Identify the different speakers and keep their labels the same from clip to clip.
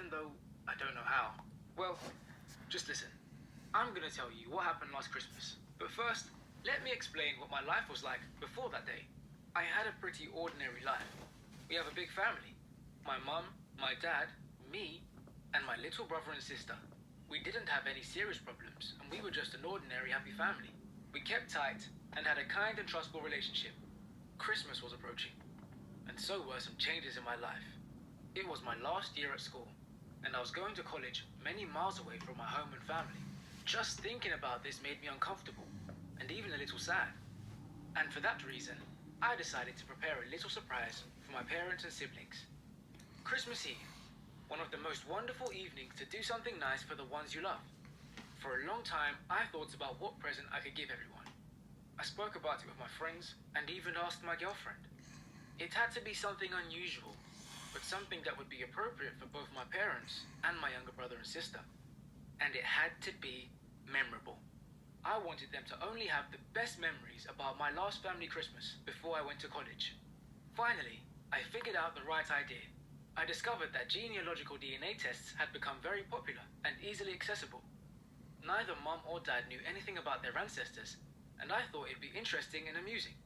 Speaker 1: even though I don't know how. Well, just listen. I'm gonna tell you what happened last Christmas. But first, let me explain what my life was like before that day. I had a pretty ordinary life. We have a big family. My mum, my dad, me, and my little brother and sister. We didn't have any serious problems, and we were just an ordinary happy family. We kept tight and had a kind and trustful relationship. Christmas was approaching, and so were some changes in my life. It was my last year at school, and I was going to college many miles away from my home and family. Just thinking about this made me uncomfortable, and even a little sad. And for that reason, I decided to prepare a little surprise for my parents and siblings. Christmas Eve, one of the most wonderful evenings to do something nice for the ones you love. For a long time, I thought about what present I could give everyone. I spoke about it with my friends and even asked my girlfriend. It had to be something unusual, but something that would be appropriate for both my parents and my younger brother and sister. And it had to be memorable. I wanted them to only have the best memories about my last family Christmas before I went to college. Finally, I figured out the right idea. I discovered that genealogical DNA tests had become very popular and easily accessible. Neither mom or dad knew anything about their ancestors, and I thought it'd be interesting and amusing.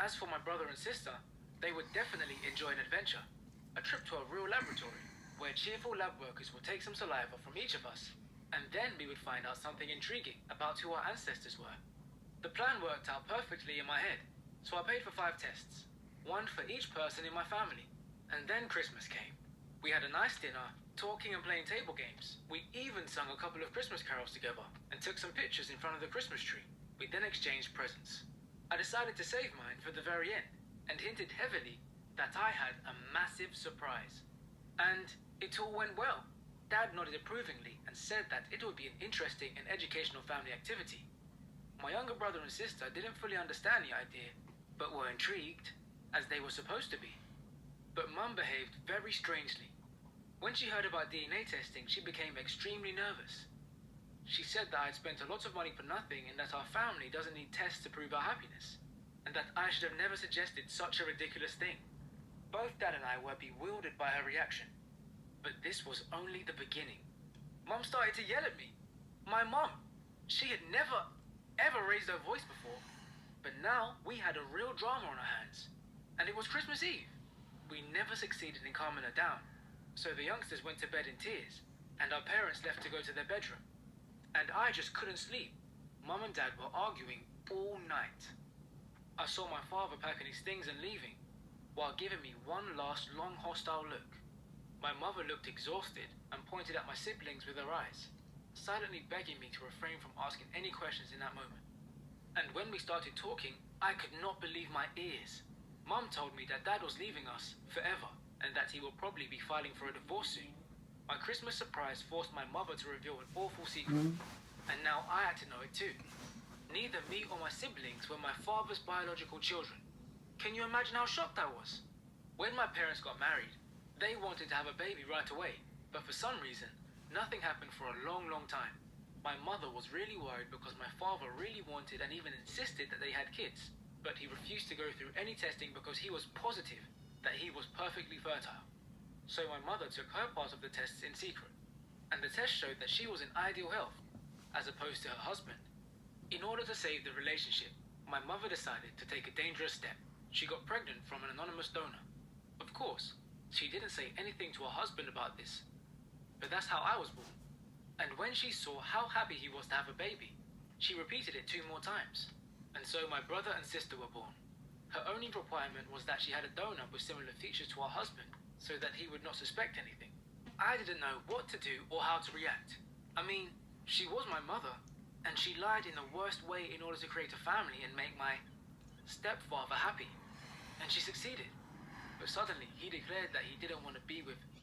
Speaker 1: As for my brother and sister, they would definitely enjoy an adventure, a trip to a real laboratory, where cheerful lab workers would take some saliva from each of us, and then we would find out something intriguing about who our ancestors were. The plan worked out perfectly in my head, so I paid for 5 tests, one for each person in my family. And then Christmas came. We had a nice dinner, talking and playing table games. We even sung a couple of Christmas carols together and took some pictures in front of the Christmas tree. We then exchanged presents. I decided to save mine for the very end and hinted heavily that I had a massive surprise. And it all went well. Dad nodded approvingly and said that it would be an interesting and educational family activity. My younger brother and sister didn't fully understand the idea, but were intrigued, as they were supposed to be. But Mum behaved very strangely. When she heard about DNA testing, she became extremely nervous. She said that I had spent a lot of money for nothing and that our family doesn't need tests to prove our happiness, and that I should have never suggested such a ridiculous thing. Both Dad and I were bewildered by her reaction. But this was only the beginning. Mum started to yell at me. My mum! She had never, ever raised her voice before. But now we had a real drama on our hands. And it was Christmas Eve. We never succeeded in calming her down, so the youngsters went to bed in tears, and our parents left to go to their bedroom. And I just couldn't sleep. Mum and Dad were arguing all night. I saw my father packing his things and leaving, while giving me one last long hostile look. My mother looked exhausted and pointed at my siblings with her eyes, silently begging me to refrain from asking any questions in that moment. And when we started talking, I could not believe my ears. Mum told me that Dad was leaving us forever and that he will probably be filing for a divorce soon. My Christmas surprise forced my mother to reveal an awful secret, and now I had to know it too. Neither me or my siblings were my father's biological children. Can you imagine how shocked I was? When my parents got married, they wanted to have a baby right away, but for some reason, nothing happened for a long, long time. My mother was really worried because my father really wanted and even insisted that they had kids. But he refused to go through any testing because he was positive that he was perfectly fertile. So my mother took her part of the tests in secret, and the test showed that she was in ideal health, as opposed to her husband. In order to save the relationship, my mother decided to take a dangerous step. She got pregnant from an anonymous donor. Of course, she didn't say anything to her husband about this, but that's how I was born. And when she saw how happy he was to have a baby, she repeated it 2 more times. And so my brother and sister were born. Her only requirement was that she had a donor with similar features to her husband, so that he would not suspect anything. I didn't know what to do or how to react. I mean, she was my mother, and she lied in the worst way in order to create a family and make my stepfather happy. And she succeeded. But suddenly, he declared that he didn't want to be with